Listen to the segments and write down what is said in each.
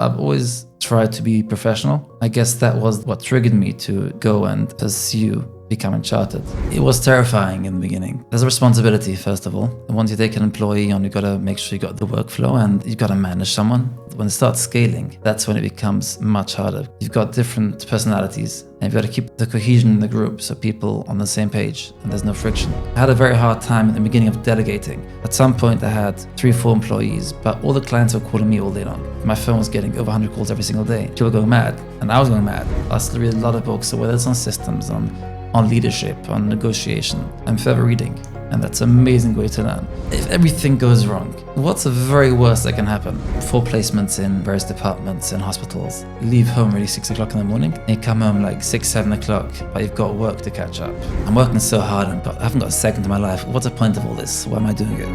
I've always tried to be professional. I guess that was what triggered me to go and pursue becoming chartered. It was terrifying in the beginning. There's a responsibility, first of all. And once you take an employee on, you got to make sure you got the workflow and you got to manage someone. When it starts scaling, that's when it becomes much harder. You've got different personalities and you've got to keep the cohesion in the group so people on the same page and there's no friction. I had a very hard time in the beginning of delegating. At some point I had 3-4 employees, but all the clients were calling me all day long. My phone was getting over 100 calls every single day. People were going mad and I was going mad. I still read a lot of books, so whether it's on systems, on leadership, on negotiation, I'm forever reading. And that's an amazing way to learn. If everything goes wrong, what's the very worst that can happen? 4 placements in various departments in hospitals. You leave home really 6 o'clock in the morning, and you come home like 6, 7 o'clock, but you've got work to catch up. I'm working so hard and I haven't got a second to my life. What's the point of all this? Why am I doing it?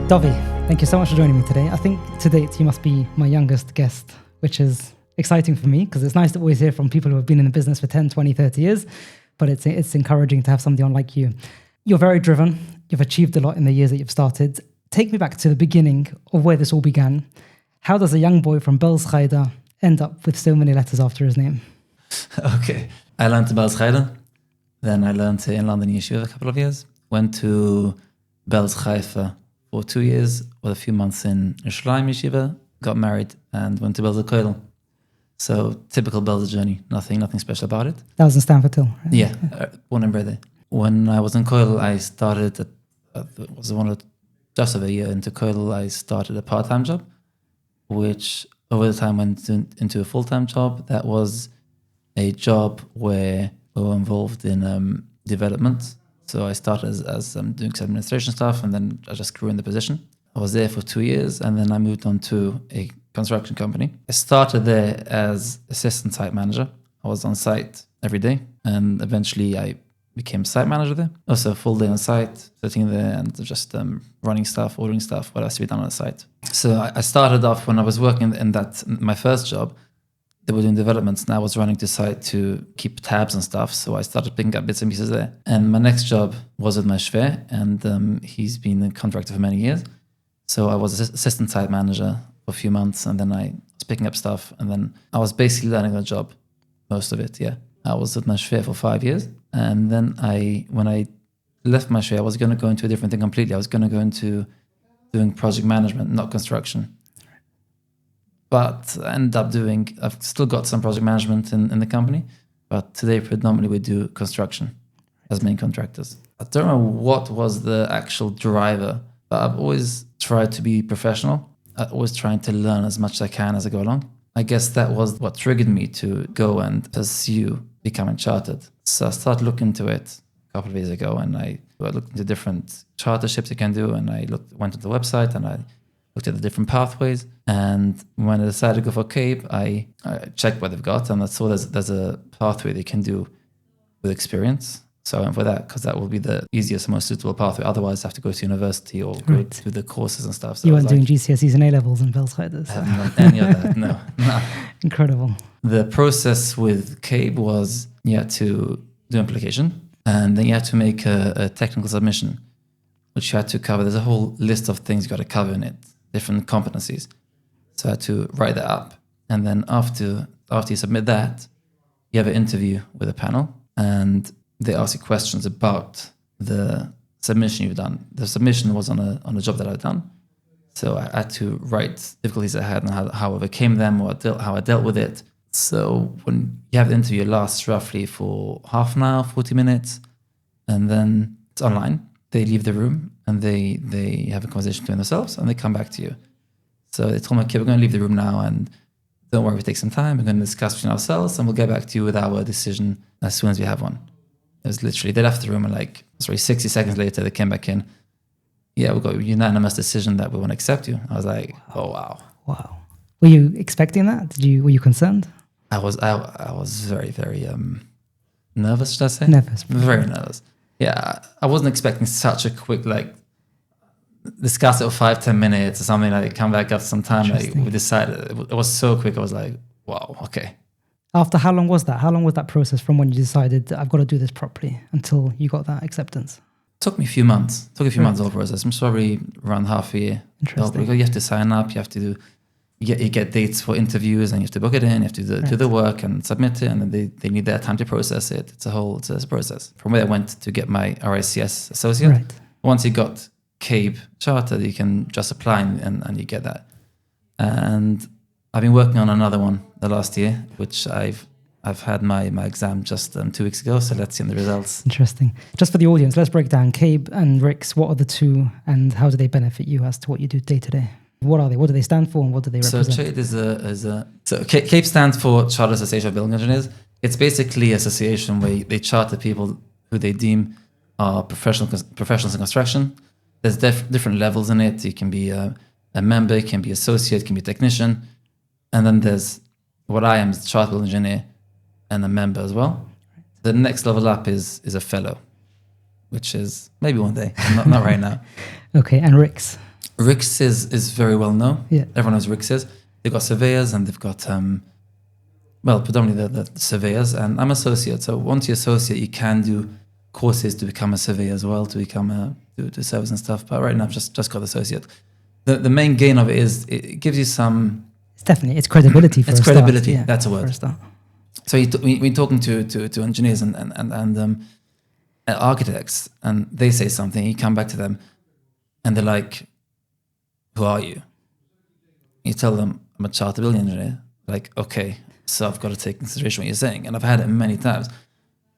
Dovi, thank you so much for joining me today. I think to date you must be my youngest guest, which is exciting for me because it's nice to always hear from people who have been in the business for 10, 20, 30 years. But it's encouraging to have somebody on like you. You're very driven. You've achieved a lot in the years that you've started. Take me back to the beginning of where this all began. How does a young boy from Belz Cheder end up with so many letters after his name? Okay. I learned Belz Cheder. Then I learned in London Yeshiva a couple of years. Went to Belz Haifa for 2 years, with a few months in Yerushalayim Yeshiva. Got married and went to Belz Cheder. So typical Belz journey, nothing special about it. That was in Stanford Hill, right? Yeah, born and bred there. When I was in Koil, I started, just over a year into Koil, I started a part-time job, which over the time went into a full-time job. That was a job where we were involved in development. So I started as doing some administration stuff, and then I just grew in the position. I was there for 2 years, and then I moved on to a construction company. I started there as assistant site manager. I was on site every day, and eventually I became site manager there. Also a full day on site, sitting there and just running stuff, ordering stuff, what has to be done on the site. So I started off when I was working in my first job. They were doing developments, and I was running to site to keep tabs and stuff. So I started picking up bits and pieces there. And my next job was with my shver, and he's been a contractor for many years. So I was assistant site manager for a few months, and then I was picking up stuff, and then I was basically learning the job, most of it, yeah. I was with my shver for 5 years, and then when I left my shver, I was going to go into a different thing completely. I was going to go into doing project management, not construction. But I ended up I've still got some project management in the company, but today predominantly we do construction as main contractors. I don't know what was the actual driver, but I've always tried to be professional. I'm always trying to learn as much as I can as I go along. I guess that was what triggered me to go and pursue becoming chartered. So I started looking into it a couple of years ago, and I looked into different charterships you can do, and I went to the website and I looked at the different pathways. And when I decided to go for MCABE, I checked what they've got, and I saw there's a pathway they can do with experience. So I went for that because that will be the easiest, most suitable pathway. Otherwise, I have to go to university or go through the courses and stuff. So you weren't doing GCSEs and A-levels in Belz Cheder. I haven't done any of that, no. Incredible. The process with MCABE was you had to do application, and then you had to make a technical submission, which you had to cover. There's a whole list of things you got to cover in it, different competencies. So I had to write that up. And then after you submit that, you have an interview with a panel, and they ask you questions about the submission you've done. The submission was on a job that I'd done. So I had to write difficulties I had and how I overcame them, or how I dealt with it. So when you have the interview, it lasts roughly for half an hour, 40 minutes, and then it's online. They leave the room and they have a conversation between themselves, and they come back to you. So they told me, okay, we're going to leave the room now, and don't worry, we take some time. We're going to discuss between ourselves, and we'll get back to you with our decision as soon as we have one. It was literally, they left the room, and 60 seconds later, they came back in. Yeah, we got a unanimous decision that we want to accept you. I was like, oh, wow. Wow. Were you expecting that? Were you concerned? I was very, very nervous, should I say? Nervous. Very nervous. Yeah, I wasn't expecting such a quick, discuss it for 5-10 minutes or something, come back after some time. We decided, it was so quick. I was like, wow, okay. After how long was that? How long was that process from when you decided I've got to do this properly until you got that acceptance? Took me a few months. Took a few Right. months over process. I'm probably around half a year. Interesting. Because you have to sign up. You have to you get dates for interviews, and you have to book it in. You have to do the work and submit it, and then they need their time to process it. It's a process. From where I went to get my RICS associate. Right. Once you got MCABE chartered, you can just apply and you get that. And I've been working on another one the last year, which I've had my exam just 2 weeks ago, so let's see the results. Interesting. Just for the audience, let's break down MCABE and RICS. What are the two, and how do they benefit you as to what you do day to day? What are they? What do they stand for, and what do they represent? So CHADE so CABE stands for Chartered Association of Building Engineers. It's basically an association where they charter people who they deem are professionals in construction. There's different levels in it. You can be a member, can be associate, can be technician, and then there's what I am, chartered building engineer, and a member as well. The next level up is a fellow, which is maybe one day, not right now. Okay, and RICS? RICS is very well known. Yeah. Everyone knows RICS is. They've got surveyors and they've got, predominantly the surveyors, and I'm associate. So once you're associate, you can do courses to become a surveyor as well, to become do service and stuff. But right now I've just got associate. The main gain of it is it gives you some... It's credibility for it's a credibility, start. that's a word. For a start. So we're talking to engineers and architects, and they say something, you come back to them, and they're like, who are you? You tell them, I'm a chartered building engineer. Like, okay, so I've got to take into consideration what you're saying. And I've had it many times.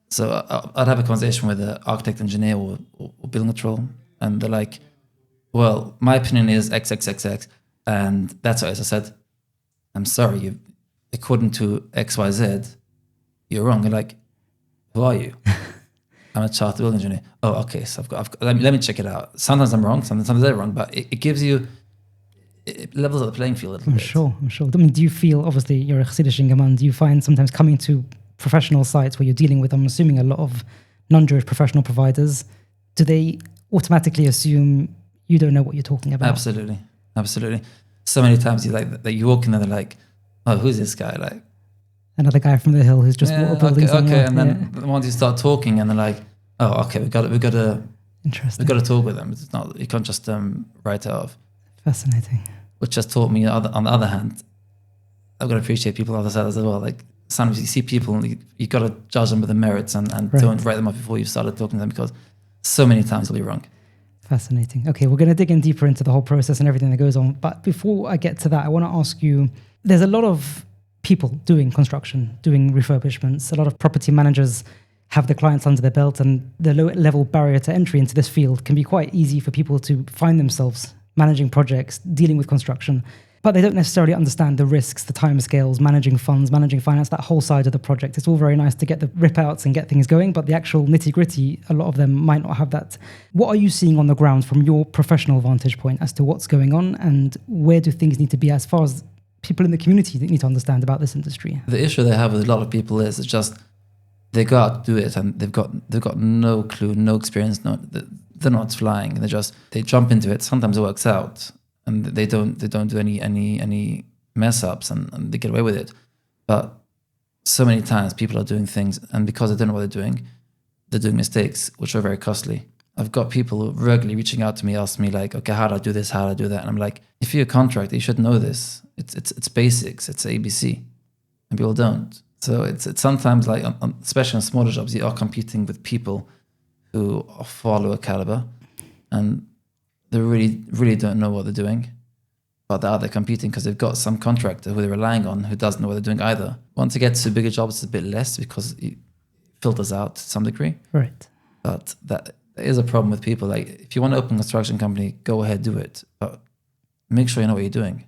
So I'd have a conversation with an architect, engineer, or building control, and they're like, well, my opinion is XXXX, and that's what I said. I'm sorry, according to XYZ, you're wrong. You're like, who are you? I'm a chartered building engineer. Oh, okay. So I've got let me check it out. Sometimes I'm wrong. Sometimes they're wrong. But it gives you, it levels up the playing field a little bit. I'm sure. I mean, do you feel, obviously, you're a Chassidish Ingerman, do you find sometimes coming to professional sites where you're dealing with, I'm assuming, a lot of non-Jewish professional providers, do they automatically assume you don't know what you're talking about? Absolutely. So many times you walk in and they're like, oh, who's this guy? Like, another guy from the hill who's just bought a building somewhere. Okay, and then once you start talking, and they're like, "Oh, okay, we got to talk with them. It's not, you can't just write it off." Fascinating. Which just taught me, on the other hand, I've got to appreciate people on the other side as well. Like sometimes you see people, and you got to judge them with the merits, and right. Don't write them off before you started talking to them, because so many times you'll be wrong. Fascinating. Okay, we're going to dig in deeper into the whole process and everything that goes on. But before I get to that, I want to ask you, there's a lot of people doing construction, doing refurbishments. A lot of property managers have the clients under their belt, and the low level barrier to entry into this field can be quite easy for people to find themselves managing projects, dealing with construction, but they don't necessarily understand the risks, the timescales, managing funds, managing finance, that whole side of the project. It's all very nice to get the rip outs and get things going, but the actual nitty gritty, a lot of them might not have that. What are you seeing on the ground from your professional vantage point as to what's going on, and where do things need to be as far as people in the community that need to understand about this industry? The issue they have with a lot of people is it's just they go out to do it, and they've got no clue, no experience, they're not flying. They jump into it. Sometimes it works out, and they don't do any mess ups, and they get away with it. But so many times people are doing things, and because they don't know what they're doing mistakes, which are very costly. I've got people regularly reaching out to me, asking me like, okay, how do I do this? How do I do that? And I'm like, if you're a contractor, you should know this. It's basics. It's ABC, and people don't. So it's sometimes like, especially on smaller jobs, you are competing with people who are far lower caliber, and they really don't know what they're doing. But they're competing because they've got some contractor who they're relying on who doesn't know what they're doing either. Once it gets to bigger jobs, it's a bit less because it filters out to some degree. Right. But that is a problem with people. Like, if you want to open a construction company, go ahead, do it. But make sure you know what you're doing,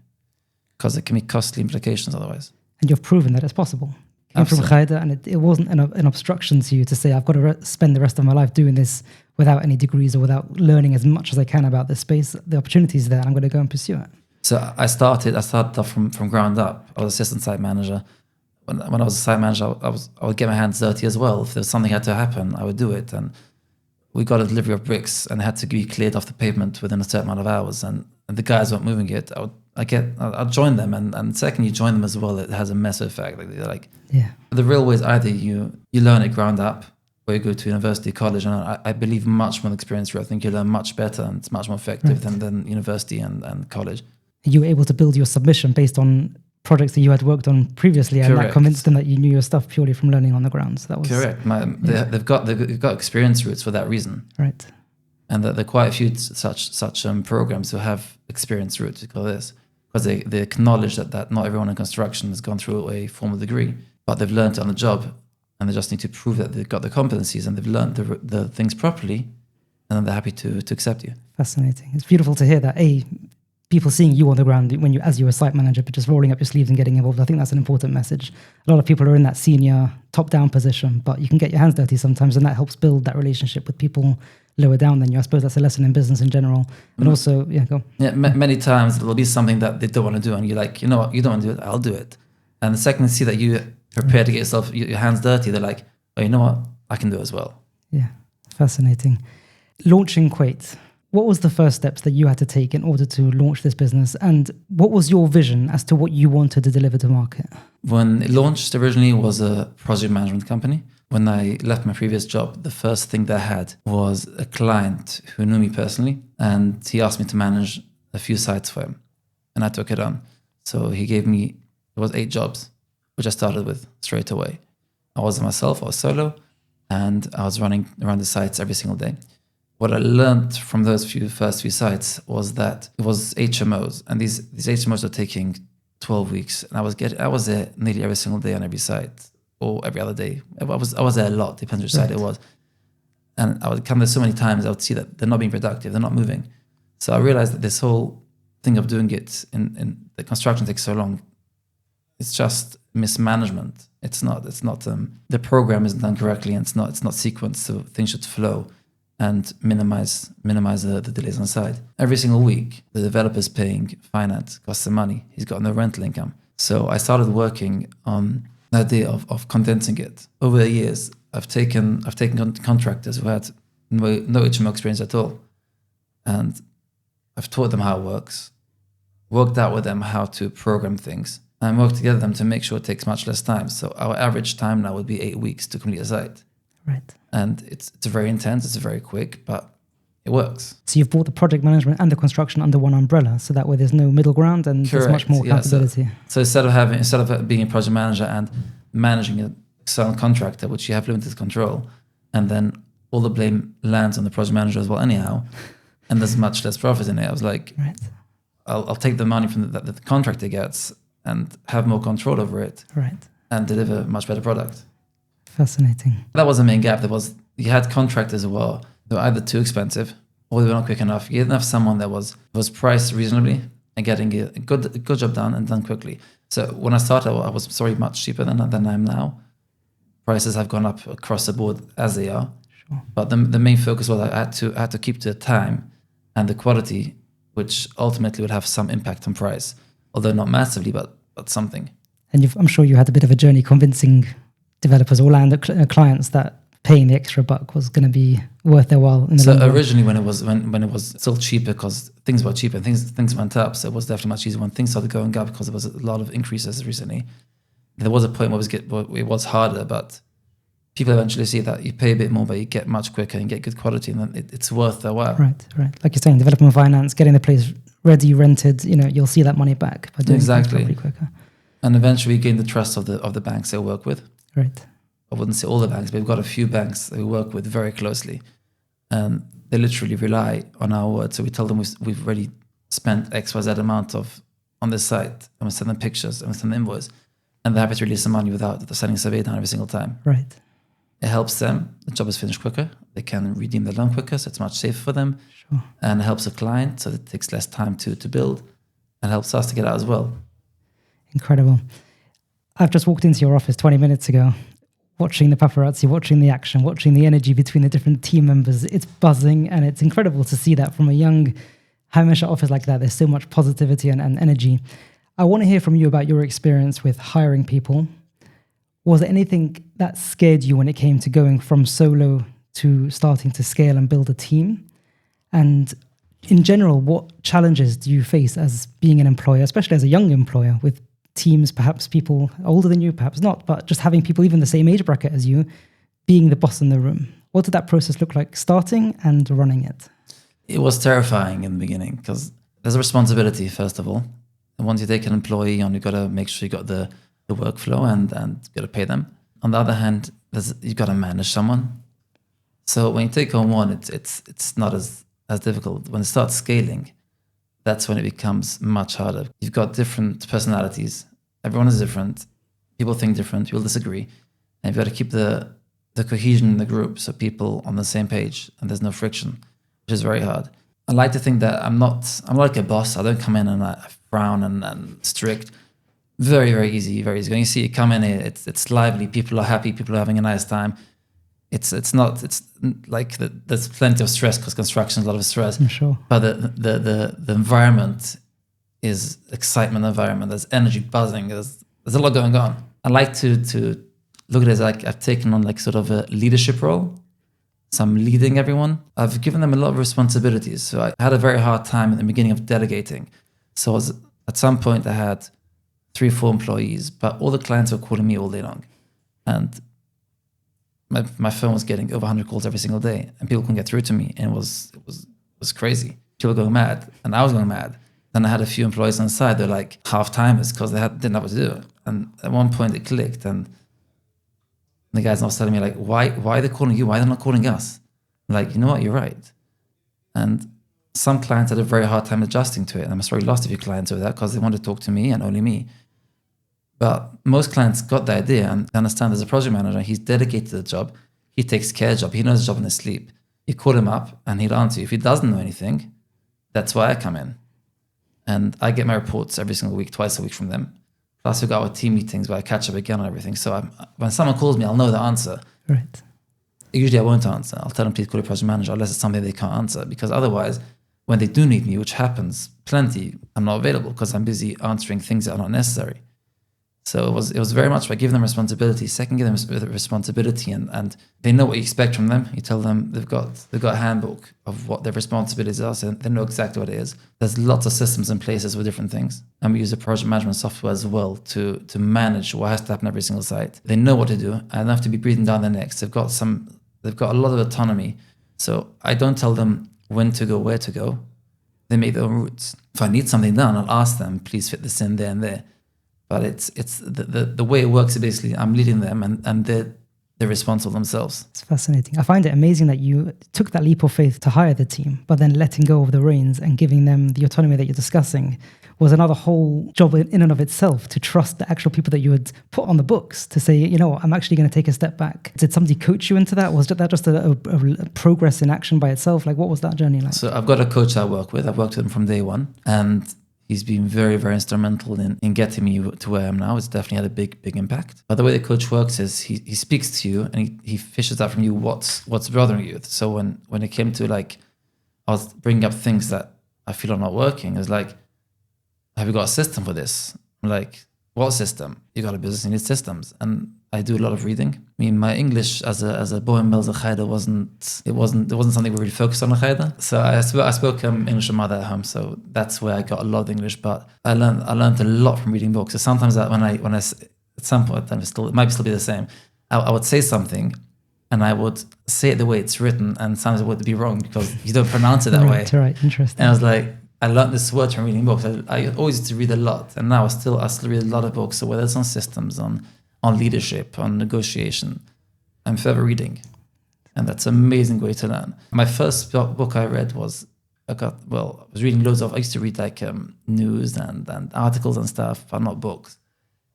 because it can be costly implications otherwise. And you've proven that it's possible. You came from Cheder, and it wasn't an obstruction to you to say, I've got to spend the rest of my life doing this without any degrees or without learning as much as I can about this space. The opportunity is there, and I'm going to go and pursue it. So I started off from ground up. I was assistant site manager. When I was a site manager, I would get my hands dirty as well. If there was something had to happen, I would do it. And we got a delivery of bricks, and it had to be cleared off the pavement within a certain amount of hours. And the guys weren't moving it. I'd join them, and second you join them as well, it has a massive effect. Like, yeah. The real way is either you learn it ground up, or you go to university, college, and I believe much more experience route. I think you learn much better and it's much more effective than university and college. You were able to build your submission based on projects that you had worked on previously, and that convinced them that you knew your stuff purely from learning on the ground. So that was correct. They've got experience routes for that reason, right? And there are quite a few such programs who have experience routes because they acknowledge that not everyone in construction has gone through a formal degree, but they've learned it on the job, and they just need to prove that they've got the competencies and they've learned the things properly, and then they're happy to accept you. Fascinating. It's beautiful to hear that. People seeing you on the ground as you were a site manager, but just rolling up your sleeves and getting involved. I think that's an important message. A lot of people are in that senior top-down position, but you can get your hands dirty sometimes, and that helps build that relationship with people lower down than you. I suppose that's a lesson in business in general. But also, go. Yeah, many times there'll be something that they don't want to do, and you're like, you know what, you don't want to do it, I'll do it. And the second they see that you prepare to get yourself your hands dirty, they're like, oh, you know what, I can do it as well. Yeah, fascinating. Launching Quate. What was the first steps that you had to take in order to launch this business? And what was your vision as to what you wanted to deliver to market? When it launched originally, it was a project management company. When I left my previous job, the first thing that I had was a client who knew me personally, and he asked me to manage a few sites for him, and I took it on. So he gave me, it was 8 jobs, which I started with straight away. I was myself, I was solo, and I was running around the sites every single day. What I learned from those first few sites was that it was HMOs, and these HMOs are taking 12 weeks. And I was there nearly every single day on every site, or every other day. I was there a lot, depends which site it was. And I would come there so many times, I would see that they're not being productive, they're not moving. So I realized that this whole thing of doing it in the construction takes so long, it's just mismanagement. It's not the program isn't done correctly, and it's not sequenced, so things should flow and minimize the delays on site. Every single week, the developer's paying finance, costs some money. He's got no rental income. So I started working on the idea of condensing it. Over the years, I've taken contractors who had no HMO experience at all, and I've taught them how it works, worked out with them how to program things, and worked together with them to make sure it takes much less time. So our average time now would be 8 weeks to complete a site. Right. And it's very intense, it's very quick, but it works. So you've brought the project management and the construction under one umbrella, so that way there's no middle ground and Correct. There's much more accountability. So instead of being a project manager and managing an external contractor, which you have limited control, and then all the blame lands on the project manager as well anyhow, and there's much less profit in it, I was like, right. I'll take the money from that the contractor gets and have more control over it, right, and deliver a much better product. Fascinating. That was the main gap. You had contractors who were either too expensive or they were not quick enough. You didn't have someone that was priced reasonably and getting a good job done and done quickly. So when I started, I was much cheaper than I am now. Prices have gone up across the board as they are. Sure. But the main focus was I had to keep to the time and the quality, which ultimately would have some impact on price, although not massively, but something. And I'm sure you had a bit of a journey convincing developers or land clients that paying the extra buck was going to be worth their while. So originally, when it was still cheaper, because things were cheaper, things went up. So it was definitely much easier. When things started going up, because there was a lot of increases recently, there was a point where it was harder. But people eventually see that you pay a bit more, but you get much quicker and get good quality, and then it's worth their while. Right. Like you're saying, development finance, getting the place ready, rented. You'll see that money back by doing things probably quicker. And eventually, you gain the trust of the banks they work with. Right. I wouldn't say all the banks, but we've got a few banks that we work with very closely. And they literally rely on our word. So we tell them we've already spent XYZ amount on this site, and we send them pictures and we send them invoice. And they're happy to release the money without sending a survey down every single time. Right. It helps them. The job is finished quicker. They can redeem the loan quicker, so it's much safer for them. Sure. And it helps the client, so it takes less time to build, and helps us to get out as well. Incredible. I've just walked into your office 20 minutes ago, watching the paparazzi, watching the action, watching the energy between the different team members. It's buzzing, and it's incredible to see that from a young Hamish office like that. There's so much positivity and energy. I want to hear from you about your experience with hiring people. Was there anything that scared you when it came to going from solo to starting to scale and build a team? And in general, what challenges do you face as being an employer, especially as a young employer with teams, perhaps people older than you, perhaps not, but just having people even the same age bracket as you being the boss in the room. What did that process look like, starting and running it? It was terrifying in the beginning because there's a responsibility, first of all. And once you take an employee on, you've got to make sure you got the workflow and got to pay them. On the other hand, you've got to manage someone. So when you take on one, it's not as difficult. When it starts scaling, that's when it becomes much harder. You've got different personalities. Everyone is different. People think different. People disagree. And you've got to keep the cohesion in the group so people on the same page and there's no friction, which is very hard. I like to think that I'm like a boss. I don't come in and I frown and strict. Very, very easy, very easy. When you see it come in, it's lively. People are happy. People are having a nice time. It's like there's plenty of stress because construction is a lot of stress. I'm sure. But the environment is excitement environment. There's energy buzzing. There's a lot going on. I like to look at it as like I've taken on like sort of a leadership role. So I'm leading everyone. I've given them a lot of responsibilities. So I had a very hard time in the beginning of delegating. So at some point I had 3 or 4 employees, but all the clients were calling me all day long. And my phone was getting over 100 calls every single day and people couldn't get through to me. And it was crazy. People were going mad and I was going mad. Then I had a few employees on the side. They're like half-timers because they didn't know what to do. And at one point it clicked and the guys now telling me like, why are they calling you? Why are they not calling us? I'm like, you know what? You're right. And some clients had a very hard time adjusting to it. And I'm sorry, lost a few clients over that because they wanted to talk to me and only me. But most clients got the idea and understand there's a project manager. He's dedicated to the job. He takes care of the job. He knows the job in his sleep. You call him up and he'll answer you. If he doesn't know anything, that's why I come in. And I get my reports every single week, twice a week from them. Plus, we've got our team meetings where I catch up again on everything. So when someone calls me, I'll know the answer. Right. Usually I won't answer. I'll tell them, please call your project manager, unless it's something they can't answer. Because otherwise, when they do need me, which happens plenty, I'm not available because I'm busy answering things that are not necessary. So it was very much by giving them responsibility. Second, give them responsibility and they know what you expect from them. You tell them they've got a handbook of what their responsibilities are, so they know exactly what it is. There's lots of systems in places with different things. And we use a project management software as well to manage what has to happen every single site. They know what to do and they don't have to be breathing down their necks. They've got a lot of autonomy. So I don't tell them when to go, where to go. They make their own routes. If I need something done, I'll ask them, please fit this in there and there. But it's the way it works is basically I'm leading them and they're responsible themselves. It's fascinating. I find it amazing that you took that leap of faith to hire the team, but then letting go of the reins and giving them the autonomy that you're discussing was another whole job in and of itself, to trust the actual people that you had put on the books to say, you know, I'm actually going to take a step back. Did somebody coach you into that? Was that just a progress in action by itself? Like, what was that journey like? So I've got a coach I work with. I've worked with him from day one and he's been very, very instrumental in getting me to where I am now. It's definitely had a big impact. But the way the coach works is he speaks to you and he fishes out from you what's bothering you. So when it came to like, I was bringing up things that I feel are not working. It was like, have you got a system for this? I'm like, what system? You got a business, you need systems. And I do a lot of reading. I mean, my English as a boy in Belz Cheder wasn't something we really focused on in Cheder. So I spoke English and mother at home, so that's where I got a lot of English. But I learned a lot from reading books. So sometimes when I at some point, it might still be the same. I would say something, and I would say it the way it's written, and sometimes it would be wrong because you don't pronounce it that way. Right, interesting. And I was like, I learned this word from reading books. I always used to read a lot, and now I still read a lot of books. So whether it's on systems, on leadership, on negotiation, I'm forever reading. And that's an amazing way to learn. My first book I read was, I was reading I used to read like news and articles and stuff, but not books.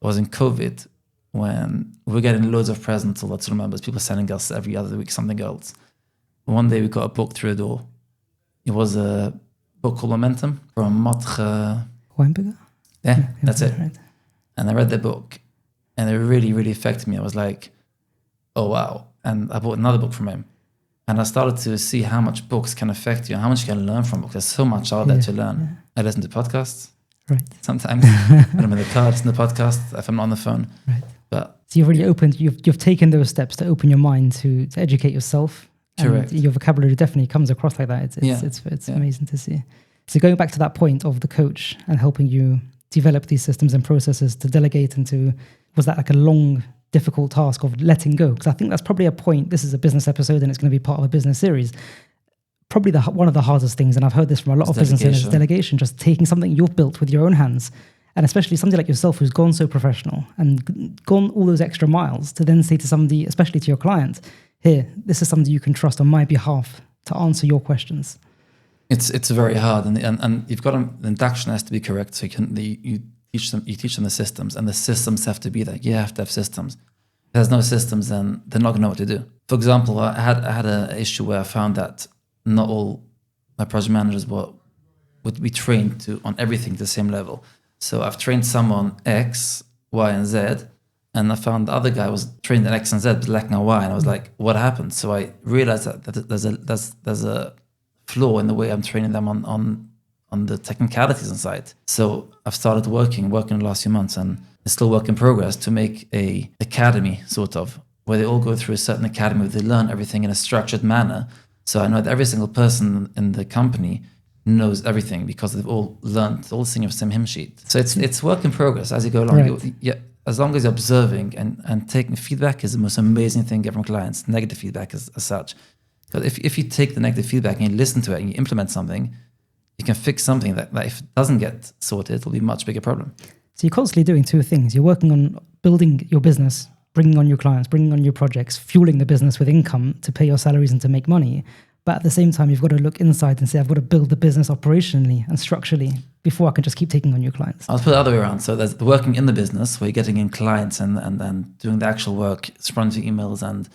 It was in COVID when we were getting loads of presents, or lots of members, people sending us every other week something else. One day we got a book through the door. It was a book called Momentum from Weinberger? Yeah, that's it. Right. And I read the book and it really, really affected me. I was like, oh, wow. And I bought another book from him. And I started to see how much books can affect you and how much you can learn from books. There's so much out there to learn. Yeah. I listen to podcasts. Right. Sometimes when I'm in the car, I listen to podcasts if I'm not on the phone. Right. But so you've really you've taken those steps to open your mind to educate yourself. Correct. And your vocabulary definitely comes across like that. It's amazing to see. So going back to that point of the coach and helping you develop these systems and processes to delegate was that like a long difficult task of letting go? Because I think that's probably a point. This is a business episode and it's going to be part of a business series. Probably one of the hardest things, and I've heard this from a lot of business owners, is delegation, just taking something you've built with your own hands, and especially somebody like yourself who's gone so professional and gone all those extra miles to then say to somebody, especially to your client, here, this is somebody you can trust on my behalf to answer your questions. It's very hard, and you've got the induction has to be correct. So you teach them the systems, and the systems have to be there. You have to have systems. If there's no systems, then they're not going to know what to do. For example, I had an issue where I found that not all my project managers would be trained on everything to the same level. So I've trained someone X, Y, and Z, and I found the other guy was trained in X and Z but lacking a Y, and I was like, what happened? So I realized that there's a flaw in the way I'm training them on the technicalities inside. So I've started working the last few months, and it's still work in progress, to make a academy sort of, where they all go through a certain academy where they learn everything in a structured manner. So I know that every single person in the company knows everything because they've all singing the same hymn sheet. So it's work in progress as you go along. Right. As long as you're observing and taking feedback is the most amazing thing you get from clients. Negative feedback as such. Because if you take the negative feedback and you listen to it and you implement something, you can fix something that if it doesn't get sorted, it'll be a much bigger problem. So you're constantly doing two things. You're working on building your business, bringing on your clients, bringing on your projects, fueling the business with income to pay your salaries and to make money. But at the same time, you've got to look inside and say, I've got to build the business operationally and structurally before I can just keep taking on new clients. I'll put it the other way around. So there's the working in the business where you're getting in clients and doing the actual work, responding to emails and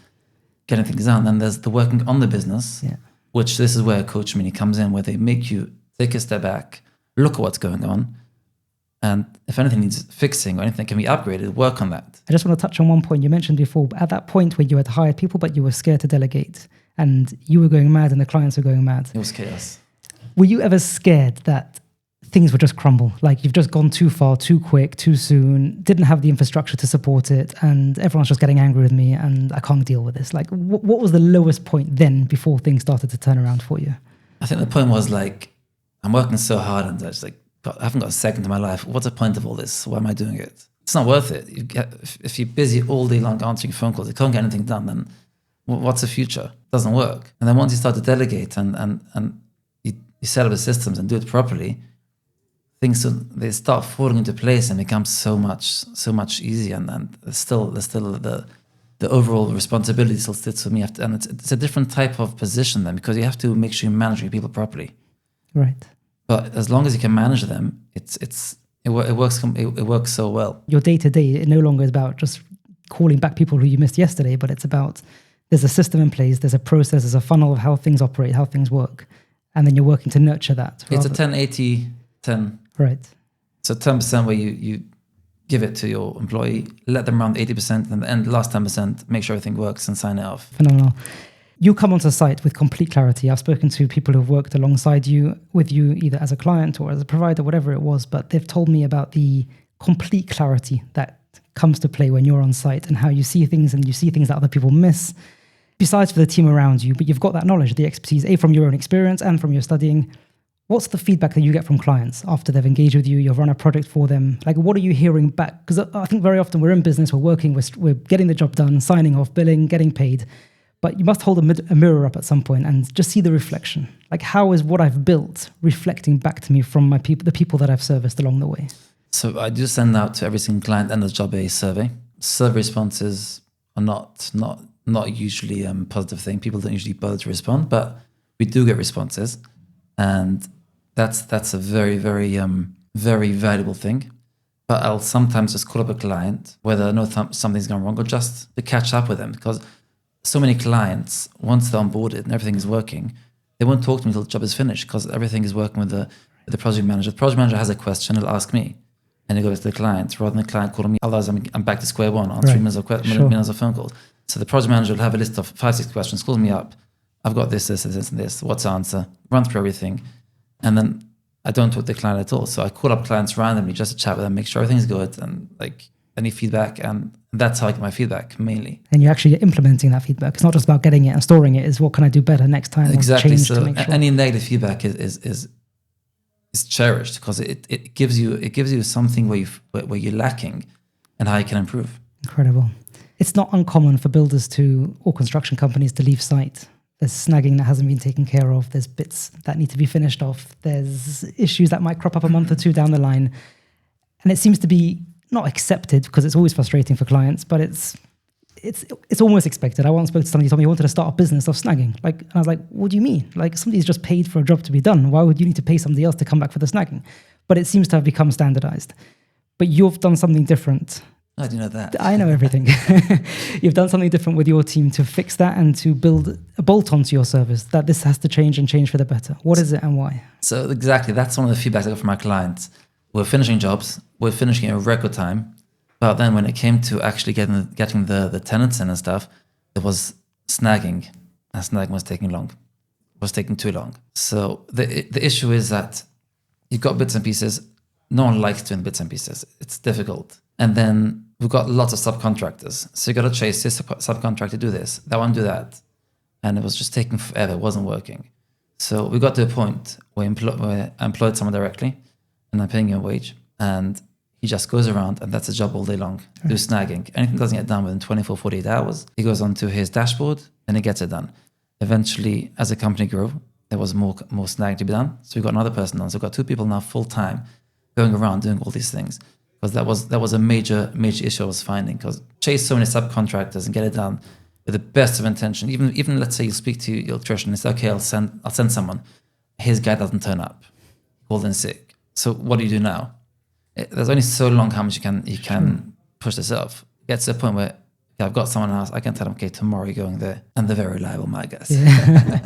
getting things done. Then there's the working on the business, which this is where Coach Mini comes in, where they make you take a step back, look at what's going on, and if anything needs fixing or anything can be upgraded, work on that. I just want to touch on one point you mentioned before. At that point where you had hired people, but you were scared to delegate, and you were going mad and the clients were going mad. It was chaos. Were you ever scared that things would just crumble? Like you've just gone too far, too quick, too soon, didn't have the infrastructure to support it, and everyone's just getting angry with me and I can't deal with this. Like what was the lowest point then before things started to turn around for you? I think the point was like, I'm working so hard and it's like, I haven't got a second to my life. What's the point of all this? Why am I doing it? It's not worth it. If you're busy all day long answering phone calls, you can't get anything done, then what's the future? It doesn't work. And then once you start to delegate and you set up the systems and do it properly, they start falling into place and become so much easier. And still the overall responsibility still sits with me. And it's a different type of position then, because you have to make sure you're managing people properly. Right. But as long as you can manage them, it works so well. Your day-to-day, it no longer is about just calling back people who you missed yesterday, but it's about there's a system in place, there's a process, there's a funnel of how things operate, how things work, and then you're working to nurture that. It's a 10-80-10. Right. So 10% where you give it to your employee, let them run 80%, and then the last 10%, make sure everything works and sign it off. Phenomenal. You come onto site with complete clarity. I've spoken to people who've worked alongside you, with you, either as a client or as a provider, whatever it was, but they've told me about the complete clarity that comes to play when you're on site and how you see things, and you see things that other people miss, besides for the team around you. But you've got that knowledge, the expertise, from your own experience and from your studying. What's the feedback that you get from clients after they've engaged with you, you've run a project for them? Like, what are you hearing back? Because I think very often we're in business, we're working, we're getting the job done, signing off, billing, getting paid. But you must hold a mirror up at some point and just see the reflection. Like, how is what I've built reflecting back to me from my people, the people that I've serviced along the way? So I do send out to every single client end of the job a survey. Survey responses are not usually a positive thing. People don't usually bother to respond, but we do get responses, and that's a very, very, very valuable thing. But I'll sometimes just call up a client, whether I know something's gone wrong or just to catch up with them, because so many clients, once they're onboarded and everything is working, they won't talk to me until the job is finished, because everything is working with the project manager. The project manager has a question, he'll ask me, and it goes to the client, rather than the client calling me. Otherwise, I'm back to square one on 3 minutes of phone calls. So the project manager will have a list of 5-6 questions, calls me up. I've got this, and this. What's the answer? Run through everything. And then I don't talk to the client at all. So I call up clients randomly just to chat with them, make sure everything's good, and like any feedback. And that's how I get my feedback mainly. And you're actually implementing that feedback. It's not just about getting it and storing it. It's what can I do better next time? Exactly. So to make sure. Any negative feedback is cherished, because it gives you something where you're lacking and how you can improve. Incredible. It's not uncommon for builders or construction companies to leave site. There's snagging that hasn't been taken care of. There's bits that need to be finished off. There's issues that might crop up a month or two down the line. And it seems to be not accepted, because it's always frustrating for clients, but it's almost expected. I once spoke to somebody who told me he wanted to start a business of snagging. And I was like, what do you mean? Like, somebody's just paid for a job to be done. Why would you need to pay somebody else to come back for the snagging? But it seems to have become standardized. But you've done something different. I do know that. I know everything. You've done something different with your team to fix that and to build a bolt onto your service, that this has to change and change for the better. What is it and why? So exactly, that's one of the feedbacks I got from my clients. We're finishing jobs, we're finishing in record time, but then when it came to actually getting the tenants in and stuff, there was snagging, and snagging was taking long. It was taking too long. So the issue is that you've got bits and pieces. No one likes doing bits and pieces. It's difficult. And then we've got lots of subcontractors. So you got to chase this subcontractor, do this, that one, do that. And it was just taking forever. It wasn't working. So we got to a point where I employed someone directly, and I'm paying him a wage. And he just goes around, and that's a job all day long, do snagging. Anything doesn't get done within 24, 48 hours, he goes onto his dashboard and he gets it done. Eventually, as the company grew, there was more snagging to be done. So we got another person on. So we've got two people now full-time going around doing all these things. Because that was a major issue I was finding. Because chase so many subcontractors and get it done with the best of intention. Even let's say you speak to your electrician and say, okay, I'll send someone. His guy doesn't turn up, called in sick. So what do you do now? There's only so long how much you can push this off. It gets to a point where I've got someone else, I can tell them, okay, tomorrow you're going there. And they're very reliable, my guess. Yeah.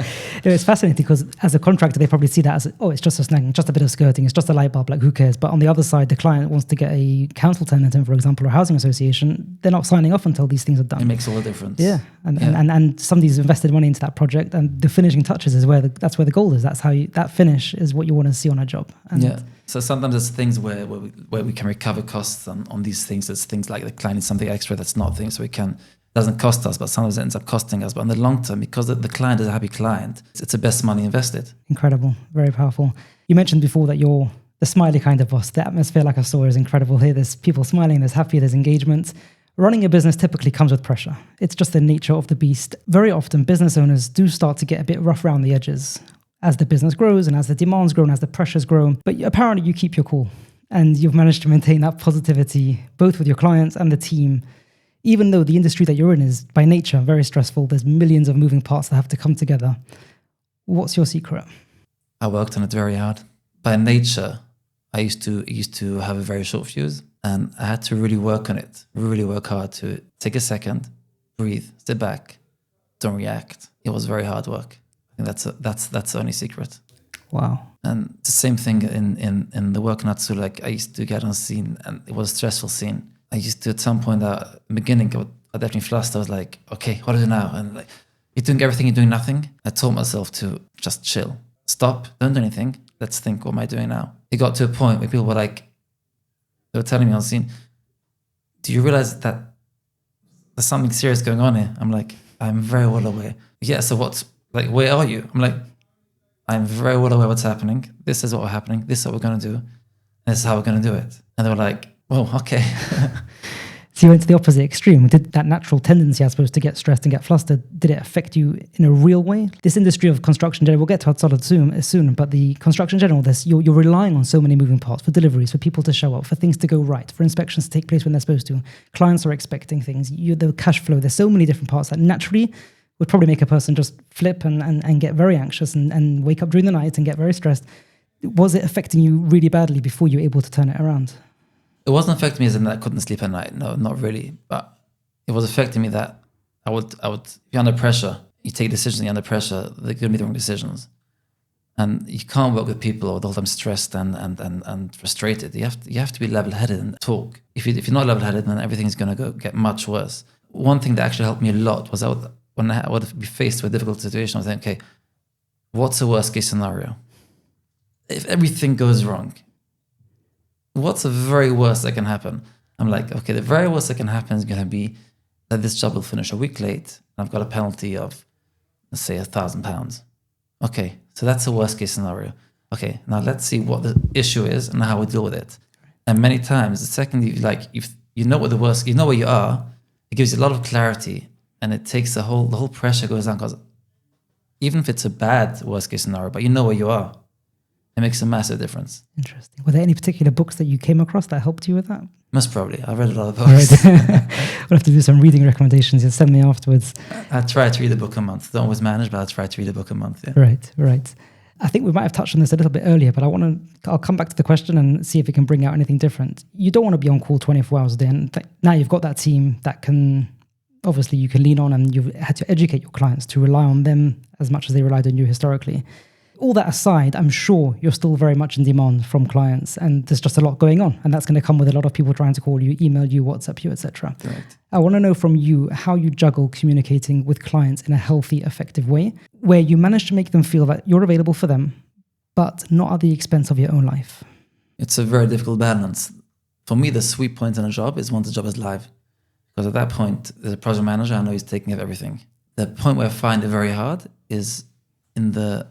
It's fascinating because as a contractor, they probably see that as, it's just a snagging, just a bit of skirting, it's just a light bulb, like who cares? But on the other side, the client wants to get a council tenant in, for example, or a housing association. They're not signing off until these things are done. It makes all the difference. Yeah. And somebody's invested money into that project, and the finishing touches is that's where the gold is. That's how that finish is what you want to see on a job. And yeah. So sometimes there's things where we can recover costs on these things. There's things like the client needs something extra that's not things, so we can, doesn't cost us, but sometimes it ends up costing us. But in the long term, because the client is a happy client, it's the best money invested. Incredible. Very powerful. You mentioned before that you're the smiley kind of boss. The atmosphere, like I saw, is incredible here. There's people smiling, there's happy, there's engagement. Running a business typically comes with pressure. It's just the nature of the beast. Very often, business owners do start to get a bit rough around the edges as the business grows and as the demands grow and as the pressures grow. But apparently you keep your cool and you've managed to maintain that positivity, both with your clients and the team. Even though the industry that you're in is by nature very stressful, there's millions of moving parts that have to come together. What's your secret? I worked on it very hard. By nature, I used to have a very short fuse, and I had to really work on it, really work hard to take a second, breathe, sit back, don't react. It was very hard work. I think that's the only secret. Wow. And the same thing in the work not so like I used to get on scene, and it was a stressful scene. I used to, at some point, at the beginning, I definitely flustered. I was like, okay, what do I do now? And like, you're doing everything, you're doing nothing. I told myself to just chill, stop, don't do anything. Let's think, what am I doing now? It got to a point where people were like, they were telling me on scene, do you realize that there's something serious going on here? I'm like, I'm very well aware. Yeah, so where are you? I'm like, I'm very well aware what's happening. This is what's happening. This is what we're going to do. And this is how we're going to do it. And they were like, oh, okay. So you went to the opposite extreme. Did that natural tendency, I suppose, to get stressed and get flustered, did it affect you in a real way? This industry of construction, we'll get to it solid soon, but the construction in general, you're relying on so many moving parts for deliveries, for people to show up, for things to go right, for inspections to take place when they're supposed to. Clients are expecting things. The cash flow, there's so many different parts that naturally would probably make a person just flip and get very anxious and wake up during the night and get very stressed. Was it affecting you really badly before you were able to turn it around? It wasn't affecting me as in that I couldn't sleep at night. No, not really. But it was affecting me that I would be under pressure. You take decisions under pressure, they're going to be the wrong decisions. And you can't work with people all the time stressed and frustrated. You have to be level-headed and talk. If you're not level-headed, then everything's going to get much worse. One thing that actually helped me a lot was when I would be faced with a difficult situation, I was thinking, okay, what's the worst-case scenario? If everything goes wrong, what's the very worst that can happen? I'm like, okay, the very worst that can happen is going to be that this job will finish a week late and I've got a penalty of, let's say, £1,000. Okay, so that's the worst case scenario. Okay, now let's see what the issue is and how we deal with it. And many times, the second you know what the worst, you know where you are. It gives you a lot of clarity, and it takes the whole pressure goes down, because even if it's a bad worst case scenario, but you know where you are, it makes a massive difference. Interesting. Were there any particular books that you came across that helped you with that? Most probably. I've read a lot of books. All right. We'll have to do some reading recommendations. You'll send me afterwards. I try to read a book a month. Don't always manage, but I try to read a book a month. Yeah. Right. I think we might have touched on this a little bit earlier, but I'll come back to the question and see if it can bring out anything different. You don't want to be on call 24 hours a day. And now you've got that team that can, obviously you can lean on, and you've had to educate your clients to rely on them as much as they relied on you historically. All that aside, I'm sure you're still very much in demand from clients, and there's just a lot going on, and that's going to come with a lot of people trying to call you, email you, WhatsApp you, etc. Correct. I want to know from you how you juggle communicating with clients in a healthy, effective way, where you manage to make them feel that you're available for them, but not at the expense of your own life. It's a very difficult balance. For me, the sweet point in a job is once the job is live, because at that point, there's a project manager, I know he's taking care of everything. The point where I find it very hard is in the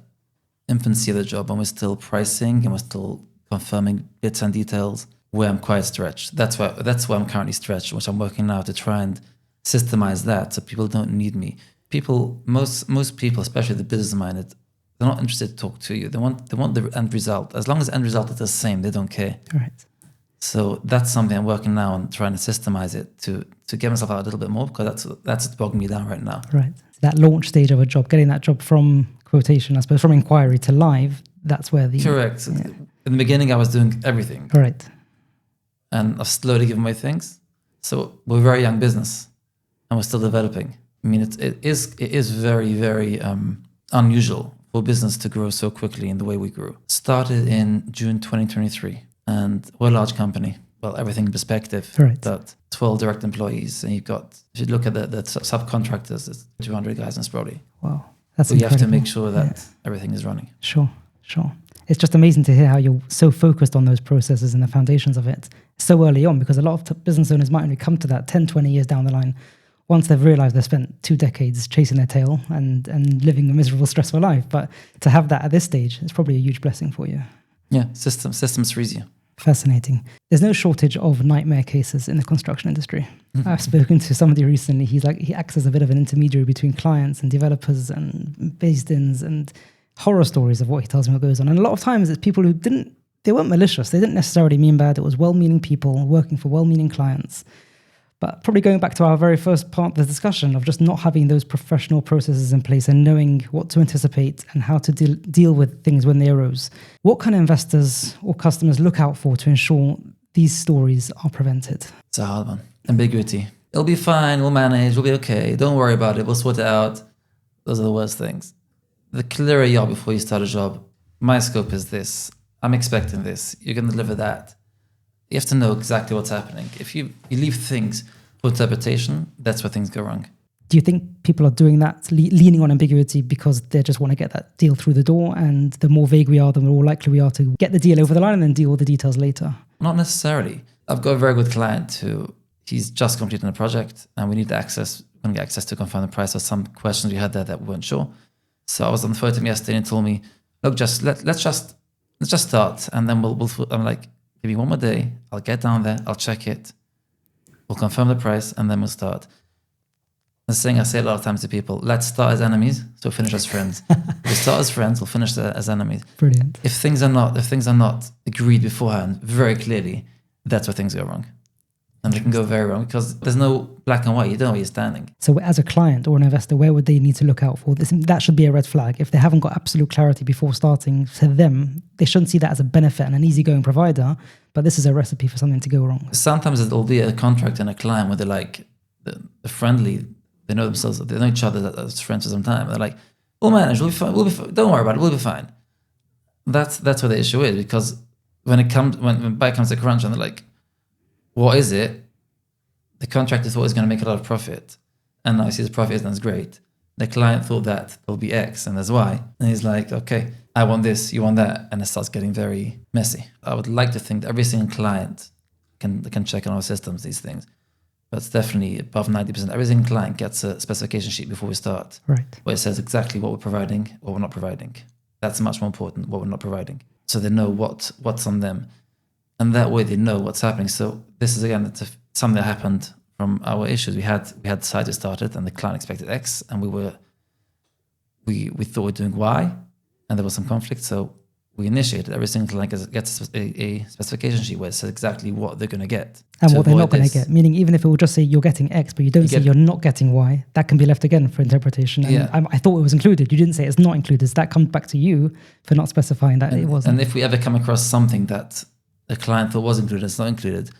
infancy of the job, when we're still pricing and we're still confirming bits and details, where I'm quite stretched. That's why I'm currently stretched, which I'm working now to try and systemize that so people don't need me. Most people, especially the business minded, they're not interested to talk to you. They want the end result. As long as the end result is the same, they don't care. Right. So that's something I'm working now on, trying to systemize it to get myself out a little bit more, because that's bogging me down right now. Right. That launch stage of a job, getting that job from quotation, I suppose, from inquiry to live, that's where the... Correct. Yeah. In the beginning, I was doing everything. Right. And I've slowly given away things. So we're a very young business, and we're still developing. I mean, it is very, very unusual for business to grow so quickly in the way we grew. Started in June 2023, and we're a large company. Well, everything in perspective. Right. But 12 direct employees, and you've got, if you look at the subcontractors, it's 200 guys in this probably. Wow. That's so you incredible. have to make sure that everything is running. Sure. It's just amazing to hear how you're so focused on those processes and the foundations of it so early on, because a lot of business owners might only come to that 10, 20 years down the line, once they've realized they've spent 2 decades chasing their tail and living a miserable, stressful life. But to have that at this stage, it's probably a huge blessing for you. Yeah, systems freeze you. Fascinating. There's no shortage of nightmare cases in the construction industry. I've spoken to somebody recently. He acts as a bit of an intermediary between clients and developers and based-ins and horror stories of what he tells me what goes on. And a lot of times it's people who they weren't malicious. They didn't necessarily mean bad. It was well-meaning people working for well-meaning clients. But probably going back to our very first part of the discussion of just not having those professional processes in place and knowing what to anticipate and how to deal with things when they arose. What can investors or customers look out for to ensure these stories are prevented? It's a hard one. Ambiguity. It'll be fine. We'll manage. We'll be okay. Don't worry about it. We'll sort it out. Those are the worst things. The clearer you are before you start a job, my scope is this. I'm expecting this. You're going to deliver that. You have to know exactly what's happening. If you leave things for interpretation, that's where things go wrong. Do you think people are doing that, leaning on ambiguity because they just want to get that deal through the door, and the more vague we are, the more likely we are to get the deal over the line and then deal with the details later? Not necessarily. I've got a very good client he's just completing a project, and we need access to confirm the price of some questions we had there that we weren't sure. So I was on the phone to him yesterday and he told me, look, let's just start, and then I'm like, give me one more day. I'll get down there. I'll check it. We'll confirm the price, and then we'll start. The thing I say a lot of times to people: let's start as enemies, so finish as friends. We start as friends, we'll finish as enemies. Brilliant. If things are not agreed beforehand very clearly, that's where things go wrong, and they can go very wrong because there's no black and white. You don't know where you're standing. So, as a client or an investor, where would they need to look out for this? That should be a red flag. If they haven't got absolute clarity before starting, to them, they shouldn't see that as a benefit and an easygoing provider. But this is a recipe for something to go wrong. Sometimes it'll be a contract and a client where they're like they're friendly. They know themselves. They know each other as friends for some time. They're like, "We'll manage. We'll be fine. Don't worry about it. We'll be fine." That's where the issue is, because when buy comes to crunch and they're like, "What is it?" The contractor thought it was going to make a lot of profit, and now he sees the profit isn't as great. The client thought that there'll be X and there's Y, and he's like, "Okay, I want this. You want that," and it starts getting very messy. I would like to think that every single client can check on our systems these things. That's definitely above 90%. Every single client gets a specification sheet before we start, right, where it says exactly what we're providing, what we're not providing. That's much more important, what we're not providing. So they know what's on them. And that way they know what's happening. So this is, again, something that happened from our issues. We had the site we started, and the client expected X, and we thought we were doing Y, and there was some conflict. So we initiated every single client gets a specification sheet where it says exactly what they're going to get and what they're not going to get. Meaning, even if it will just say you're getting X, but you don't say you're not getting Y, that can be left again for interpretation. And I thought it was included. You didn't say it's not included. So that comes back to you for not specifying that it wasn't. And if we ever come across something that a client thought was included, it's not included,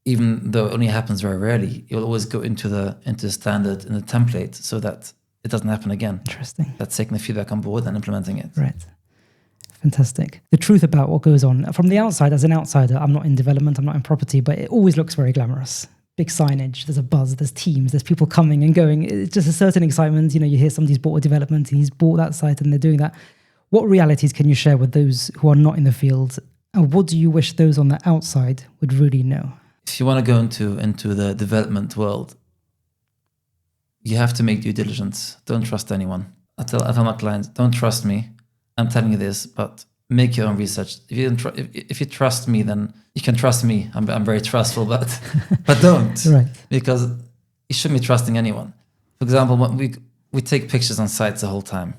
even though it only happens very rarely, you'll always go into the standard in the template so that it doesn't happen again. Interesting. That's taking the feedback on board and implementing it. Right. Fantastic. The truth about what goes on from the outside, as an outsider, I'm not in development, I'm not in property, but it always looks very glamorous. Big signage, there's a buzz, there's teams, there's people coming and going. It's just a certain excitement. You know, you hear somebody's bought a development and he's bought that site and they're doing that. What realities can you share with those who are not in the field? And what do you wish those on the outside would really know? If you want to go into the development world, you have to make due diligence. Don't trust anyone. I tell my clients, don't trust me. I'm telling you this, but make your own research. If you trust me, then you can trust me. I'm very trustful, but don't. Right. Because you shouldn't be trusting anyone. For example, when we take pictures on sites the whole time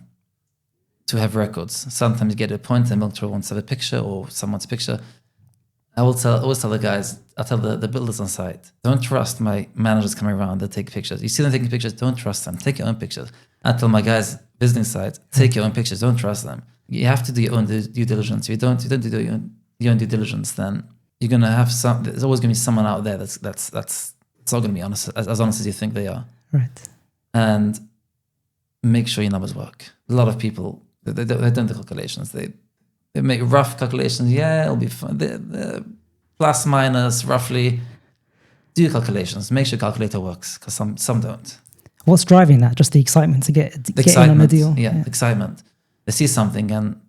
to have records. Sometimes you get a point and Milk wants to have a picture or someone's picture. I always tell the guys, I tell the builders on site, don't trust my managers coming around that take pictures. You see them taking pictures, don't trust them. Take your own pictures. I tell my guys visiting sites, take your own pictures, don't trust them. You have to do your own due diligence. If you don't do your own due diligence, then you're gonna have there's always gonna be someone out there that's not gonna be honest, as honest as you think they are. Right. And make sure your numbers work. A lot of people they don't do calculations. They make rough calculations. Yeah, it'll be fine. The plus minus roughly. Do your calculations. Make sure your calculator works, because some don't. What's driving that? Just the excitement to get in on the deal. Yeah, excitement. They see something, and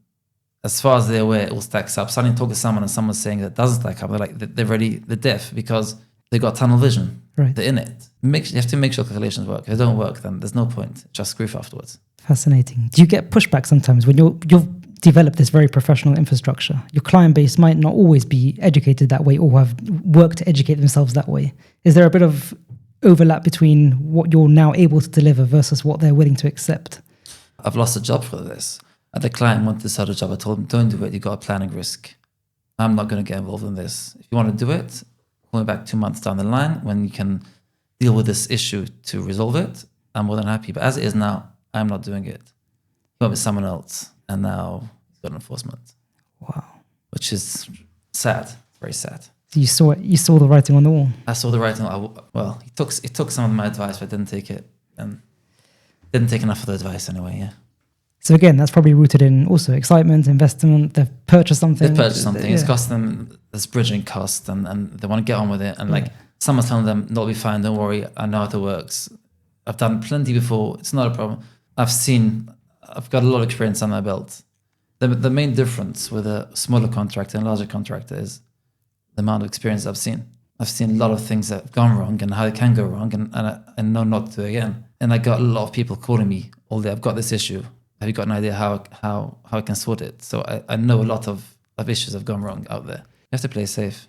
as far as they're aware, it all stacks up. Suddenly talk to someone, and someone's saying that it doesn't stack up. They're deaf because they've got tunnel vision. Right. They're in it. You have to make sure calculations work. If they don't work, then there's no point. Just screw afterwards. Fascinating. Do you get pushback sometimes when you've developed this very professional infrastructure? Your client base might not always be educated that way or have worked to educate themselves that way. Is there a bit of overlap between what you're now able to deliver versus what they're willing to accept? I've lost a job for this. The client wanted to start a job. I told him, don't do it. You've got a planning risk. I'm not going to get involved in this. If you want to do it, call me back 2 months down the line when you can deal with this issue to resolve it. I'm more than happy. But as it is now, I'm not doing it. He went with someone else, and now he's got enforcement. Wow. Which is sad, very sad. You saw the writing on the wall. I saw the writing. Well, he took some of my advice, but didn't take it, and didn't take enough of the advice anyway. Yeah. So again, that's probably rooted in also excitement, investment. They've purchased something. It's cost them this bridging cost, and they want to get on with it. And someone's telling them, "That'll be fine. Don't worry. I know how it works. I've done plenty before. It's not a problem. I've got a lot of experience on my belt." The main difference with a smaller contractor and larger contractor is the amount of experience I've seen. I've seen a lot of things that have gone wrong and how it can go wrong, and I know not to do it again. And I got a lot of people calling me all day. I've got this issue. Have you got an idea how I can sort it? So I know a lot of issues have gone wrong out there. You have to play safe.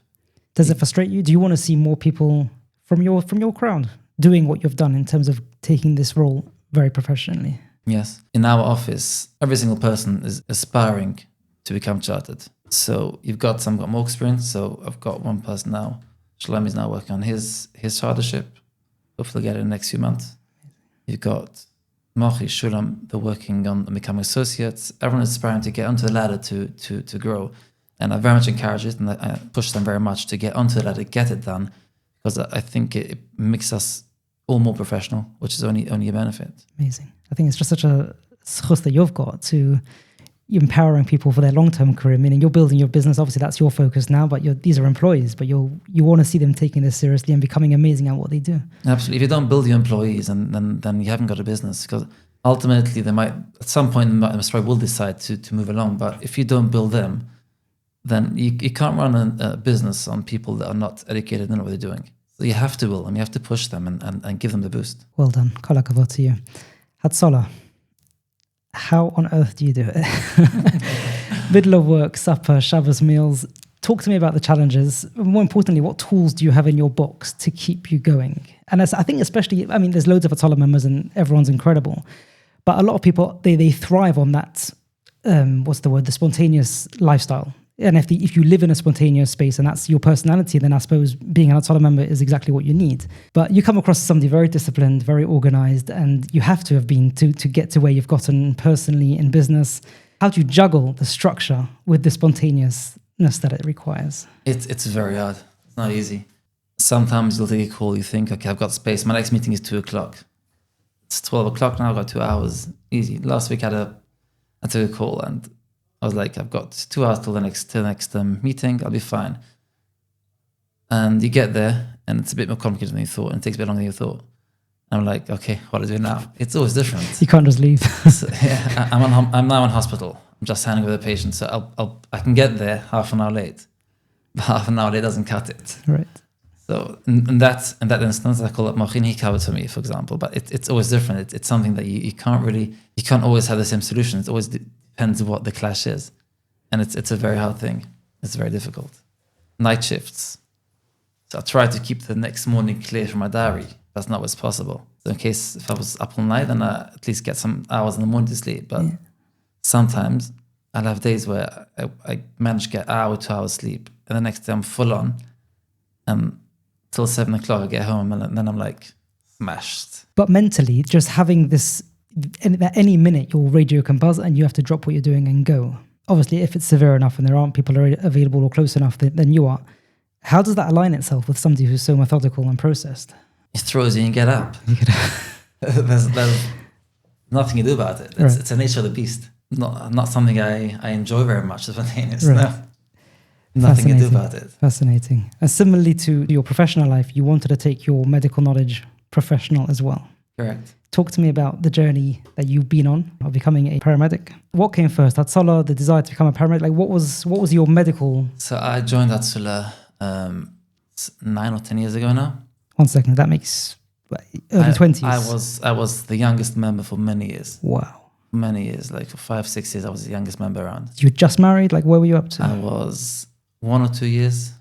Does it frustrate you? Do you want to see more people from your crowd doing what you've done in terms of taking this role very professionally? Yes. In our office, every single person is aspiring to become chartered. So you've got some got more experience. So I've got one person now. Shalom is now working on his chartership. Hopefully get it in the next few months. You've got Mochi, Shulam, they're working on becoming associates. Everyone is aspiring to get onto the ladder to grow. And I very much encourage it, and I push them very much to get onto the ladder, get it done, because I think it makes us all more professional, which is only a benefit. Amazing. I think it's just such a schus that you've got to empowering people for their long-term career, meaning you're building your business. Obviously, that's your focus now, but these are employees, but you want to see them taking this seriously and becoming amazing at what they do. Absolutely. If you don't build your employees, then you haven't got a business, because ultimately they might, at some point, will decide to move along. But if you don't build them, then you can't run a business on people that are not educated and know what they're doing. So you have to build them, you have to push them and give them the boost. Well done. Kol hakavod to you. Hatzola, how on earth do you do it? Middle of work, supper, Shabbos meals. Talk to me about the challenges. More importantly, what tools do you have in your box to keep you going? And I think especially, I mean, there's loads of Atolla members and everyone's incredible. But a lot of people, they thrive on that, the spontaneous lifestyle. And if you live in a spontaneous space and that's your personality, then I suppose being an Atolla member is exactly what you need. But you come across as somebody very disciplined, very organized, and you have to have been to get to where you've gotten personally in business. How do you juggle the structure with the spontaneousness that it requires? It's very hard. It's not easy. Sometimes you'll take a call, you think, okay, I've got space. My next meeting is 2:00. It's 12 o'clock now, I've got 2 hours. Easy. Last week I took a call and I was like, I've got 2 hours till the next meeting, I'll be fine. And you get there and it's a bit more complicated than you thought and it takes a bit longer than you thought. I'm like, okay, what do I do now? It's always different. You can't just leave. So, yeah, I'm now in hospital. I'm just signing with a patient, so I can get there half an hour late. But half an hour late doesn't cut it. Right. So in that instance, I call it Mochin Hikawa for me, for example. But it's always different. It's something that you can't always have the same solution. It always depends what the clash is. And it's a very hard thing. It's very difficult. Night shifts. So I try to keep the next morning clear from my diary. That's not what's possible. So in case if I was up all night, then I at least get some hours in the morning to sleep. But sometimes I'll have days where I manage to get an hour, 2 hours sleep. And the next day I'm full on. And till 7 o'clock I get home and then I'm like smashed. But mentally, just having this, at any minute your radio can buzz and you have to drop what you're doing and go. Obviously, if it's severe enough and there aren't people available or close enough, then you are. How does that align itself with somebody who's so methodical and processed? It throws you and get up. There's nothing you do about it. It's the nature of the beast. Not something I enjoy very much, the spontaneous. Right. No. Nothing you do about it. Fascinating. And similarly to your professional life, you wanted to take your medical knowledge professional as well. Correct. Talk to me about the journey that you've been on of becoming a paramedic. What came first, Atolla, the desire to become a paramedic? Like, what was your medical? So I joined Atolla 9 or 10 years ago now. 1 second, that makes early 20s. I was the youngest member for many years. Wow. Many years, like for 5-6 years, I was the youngest member around. You were just married? Like, where were you up to? I was 1 or 2 years.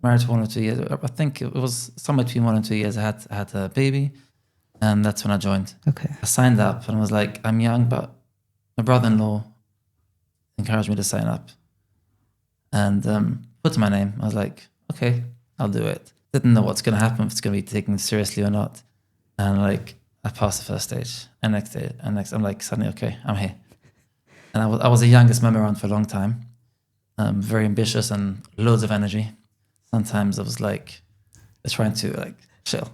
Married for 1 or 2 years. I think it was somewhere between 1 and 2 years. I had a baby, and that's when I joined. Okay. I signed up, and I was like, I'm young, but my brother-in-law encouraged me to sign up, and put my name. I was like, okay, I'll do it. Didn't know what's going to happen, if it's going to be taken seriously or not, and like I passed the first stage, and next I'm like suddenly, okay, I'm here, and I was the youngest member around for a long time. Very ambitious and loads of energy. Sometimes I was like trying to like chill.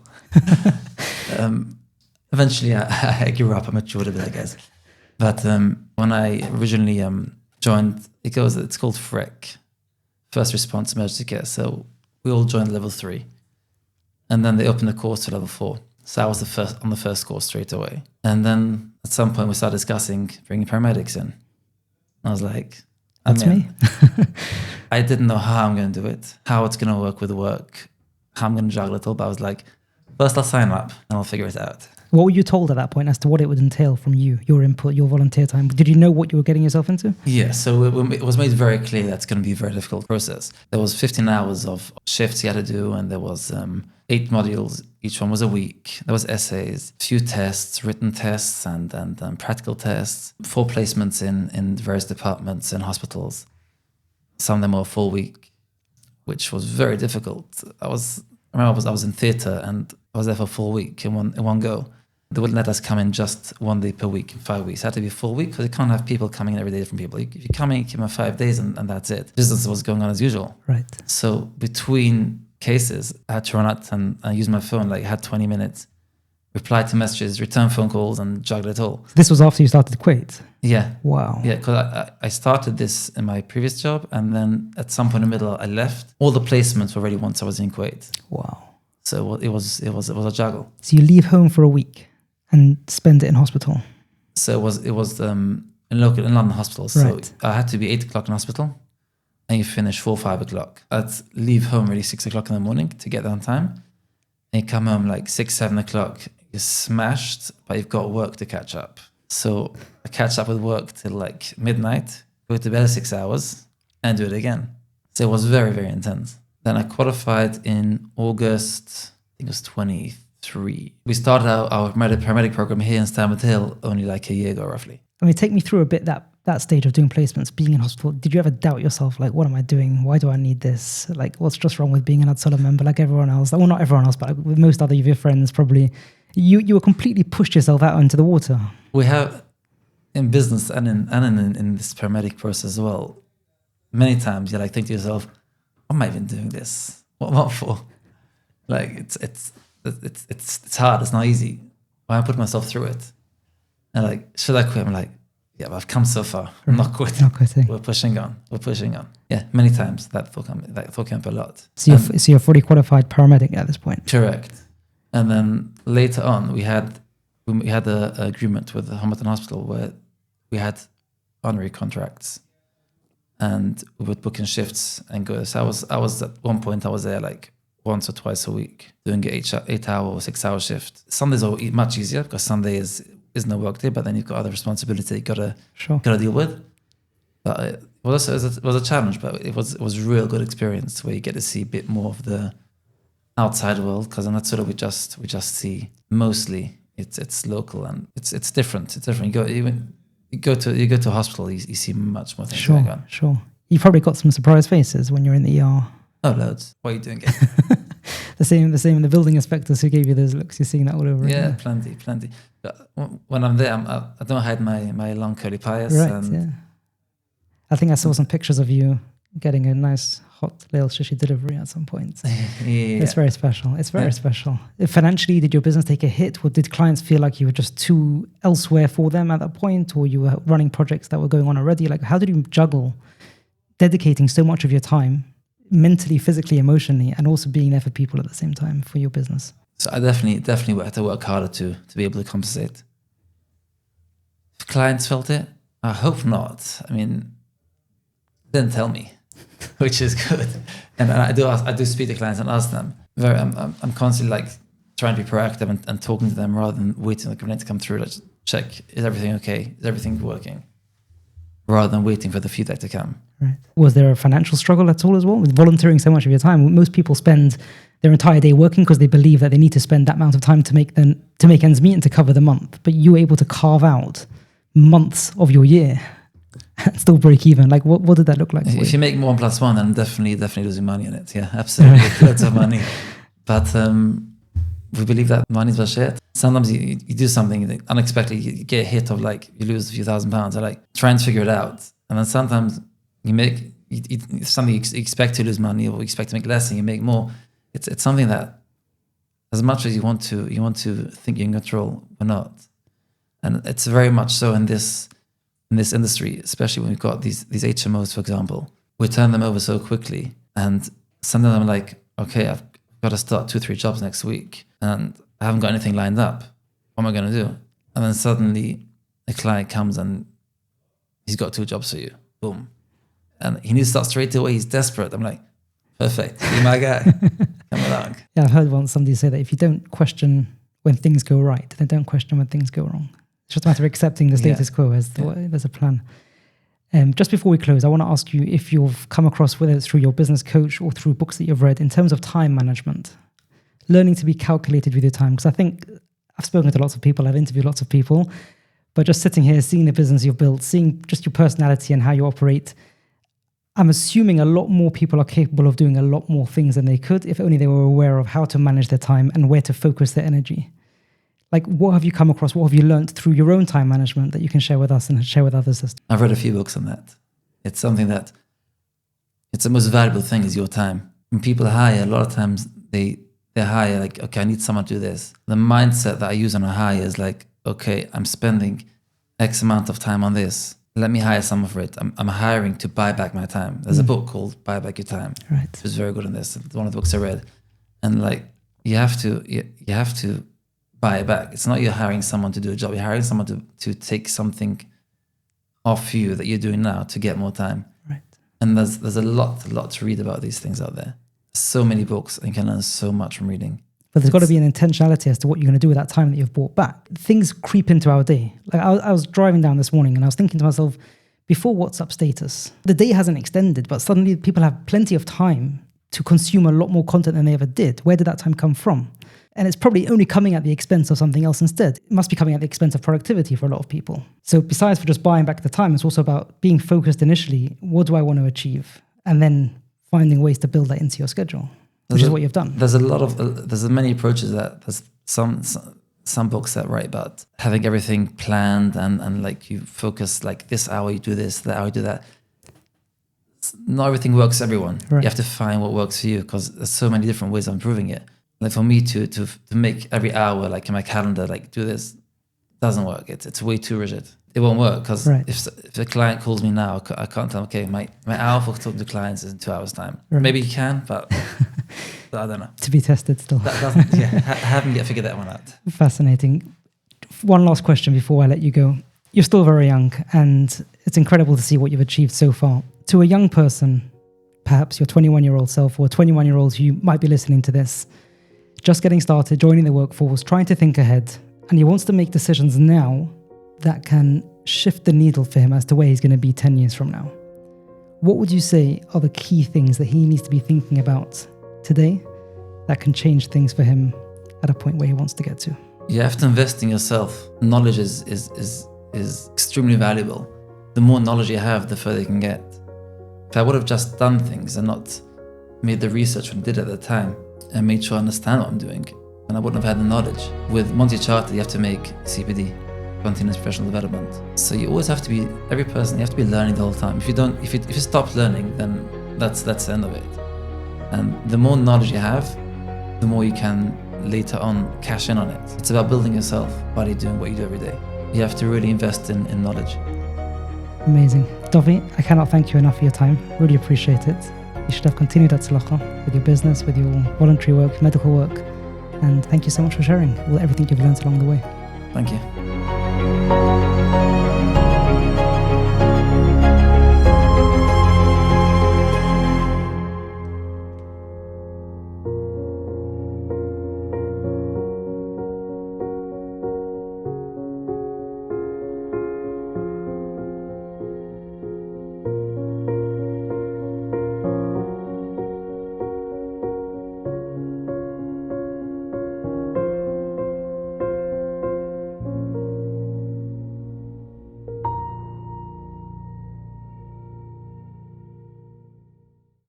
Eventually I grew up, I matured a bit, I guess. But when I originally joined, it's called FREC, First Response Emergency Care. So we all joined level 3. And then they opened the course to level 4. So I was on the first course straight away. And then at some point we started discussing bringing paramedics in. I was like, that's me. I didn't know how I'm going to do it, how it's going to work with work, how I'm going to juggle it all. But I was like, first I'll sign up and I'll figure it out. What were you told at that point as to what it would entail from you, your input, your volunteer time? Did you know what you were getting yourself into? Yeah, so it was made very clear that it's going to be a very difficult process. There was 15 hours of shifts you had to do, and there was 8 modules. Each one was a week. There was essays, a few tests, written tests, and practical tests. 4 placements in various departments and hospitals. Some of them were a full week, which was very difficult. I was in theatre, and I was there for a full week in one go. They wouldn't let us come in just 1 day per week in 5 weeks. It had to be a full week because you can't have people coming in every day, different people. If you come in, you come in 5 days and that's it. Business was going on as usual. Right. So between cases, I had to run out and use my phone, like I had 20 minutes, reply to messages, return phone calls, and juggle it all. This was after you started Quate? Yeah. Wow. Yeah, because I started this in my previous job, and then at some point in the middle, I left. All the placements were ready once I was in Quate. Wow. So it was a juggle. So you leave home for a week and spend it in hospital. So it was in London hospitals. Right. So I had to be 8 o'clock in hospital, and you finish 4 or 5 o'clock. I'd leave home really 6 o'clock in the morning to get there on time, and you come home like 6, 7 o'clock. You're smashed, but you've got work to catch up. So I catch up with work till like midnight, go to bed 6 hours, and do it again. So it was very, very intense. Then I qualified in August, I think it was 23. We started our paramedic program here in Stamford Hill only like a year ago, roughly. I mean, take me through a bit that stage of doing placements, being in hospital. Did you ever doubt yourself? Like, what am I doing? Why do I need this? Like, what's just wrong with being an Ad Solum member like everyone else? Well, not everyone else, but like with most other of your friends, probably. You were completely pushed yourself out into the water. We have, in business and in this paramedic process as well, many times you like think to yourself, "What am I even doing this? What for?" Like it's hard. It's not easy. Why I put myself through it? And like, should I quit? I'm like, yeah, but I've come so far. I'm not quitting. Not quitting. We're pushing on. Yeah, many times that thought came up a lot. So you're fully qualified paramedic at this point. Correct. And then later on, we had a agreement with the Homerton Hospital where we had honorary contracts, and we would book in shifts and go. So I was at one point I was there like once or twice a week doing an 8-hour or 6-hour shift. Sundays are much easier because Sunday is no work day, but then you've got other responsibility you gotta deal with. But it was a challenge, but it was a real good experience where you get to see a bit more of the outside world, because in that sort of we just see mostly it's local and it's different. It's different. You go to a hospital, you see much more things going on. Sure. You probably got some surprise faces when you're in the ER. Oh, loads. What are you doing? The same. The building inspectors who gave you those looks. You're seeing that all over. Yeah, plenty. But when I'm there, I don't hide my long curly pious. Right. Yeah. I think I saw some pictures of you getting a nice hot little sushi delivery at some point. Yeah. It's very special. It's very special. Financially, did your business take a hit? Or did clients feel like you were just too elsewhere for them at that point? Or you were running projects that were going on already? Like, how did you juggle dedicating so much of your time, mentally, physically, emotionally, and also being there for people at the same time for your business? So I definitely had to work harder to be able to compensate. If clients felt it, I hope not. I mean, they didn't tell me, which is good. And I do speak to clients and ask them. I'm constantly like trying to be proactive and talking to them rather than waiting for the complaint to come through. Let's check, is everything okay? Is everything working? Rather than waiting for the feedback to come. Right. Was there a financial struggle at all as well with volunteering so much of your time? Most people spend their entire day working because they believe that they need to spend that amount of time to make ends meet and to cover the month. But you were able to carve out months of your year and still break even. Like, what did that look like? If you make 1 + 1, then I'm definitely losing money on it. Yeah, absolutely, lots of money. But we believe that money is well shared. Sometimes you do something unexpectedly, you get a hit of like you lose a few £1,000s. I like trying to figure it out, and then sometimes you make something you expect to lose money or you expect to make less and you make more. It's something that, as much as you want to think you're in control, we're not, and it's very much so in this industry, especially when we've got these HMOs, for example. We turn them over so quickly, and sometimes I'm like, okay, I've got to start 2-3 jobs next week, and I haven't got anything lined up. What am I going to do? And then suddenly a client comes and he's got 2 jobs for you. Boom. And he needs to start straight away. He's desperate. I'm like, perfect. You're my guy. Come along. Yeah, I've heard once somebody say that if you don't question when things go right, then don't question when things go wrong. It's just a matter of accepting the status quo as there's a plan. Just before we close, I want to ask you if you've come across, whether it's through your business coach or through books that you've read, in terms of time management, learning to be calculated with your time. Because I think I've spoken to lots of people, I've interviewed lots of people, but just sitting here, seeing the business you've built, seeing just your personality and how you operate, I'm assuming a lot more people are capable of doing a lot more things than they could if only they were aware of how to manage their time and where to focus their energy. Like, what have you come across? What have you learned through your own time management that you can share with us and share with others? I've read a few books on that. It's something that, it's the most valuable thing is your time. When people hire, a lot of times they hire like, okay, I need someone to do this. The mindset that I use on a hire is like, okay, I'm spending X amount of time on this. Let me hire someone for it. I'm hiring to buy back my time. There's a book called Buy Back Your Time. Right. It was very good on this. It's one of the books I read. And like, you have to buy it back. It's not you're hiring someone to do a job. You're hiring someone to take something off you that you're doing now to get more time. Right. And there's a lot to read about these things out there. So many books, and you can learn so much from reading. But there's got to be an intentionality as to what you're going to do with that time that you've bought back. Things creep into our day. Like I was driving down this morning and I was thinking to myself, before WhatsApp status, the day hasn't extended, but suddenly people have plenty of time to consume a lot more content than they ever did. Where did that time come from? And it's probably only coming at the expense of something else instead. It must be coming at the expense of productivity for a lot of people. So besides for just buying back the time, it's also about being focused initially. What do I want to achieve? And then finding ways to build that into your schedule, which is what you've done. There's many approaches that there's some books that write about having everything planned and like you focus like this hour you do this, that hour you do that. Not everything works for everyone. Right. You have to find what works for you because there's so many different ways of improving it. Like for me to make every hour like in my calendar like do this doesn't work. It's way too rigid. It won't work because if a client calls me now, I can't tell them, okay, my hour for talking to clients is in 2 hours time. Right. Maybe you can, but I don't know. To be tested still. I haven't yet figured that one out. Fascinating. One last question before I let you go. You're still very young and it's incredible to see what you've achieved so far. To a young person, perhaps your 21-year-old self or 21-year-olds who might be listening to this, just getting started, joining the workforce, trying to think ahead, and he wants to make decisions now that can shift the needle for him as to where he's going to be 10 years from now. What would you say are the key things that he needs to be thinking about today that can change things for him at a point where he wants to get to? You have to invest in yourself. Knowledge is extremely valuable. The more knowledge you have, the further you can get. If I would have just done things and not made the research when I did at the time and made sure I understand what I'm doing, and I wouldn't have had the knowledge. With MCABE Charter, you have to make CPD, continuous professional development. So you always have to be, every person, you have to be learning the whole time. If you stop learning, then that's the end of it. And the more knowledge you have, the more you can later on cash in on it. It's about building yourself by doing what you do every day. You have to really invest in knowledge. Amazing. Dovi, I cannot thank you enough for your time. Really appreciate it. You should have continued at Tzlacha with your business, with your voluntary work, medical work. And thank you so much for sharing everything you've learned along the way. Thank you.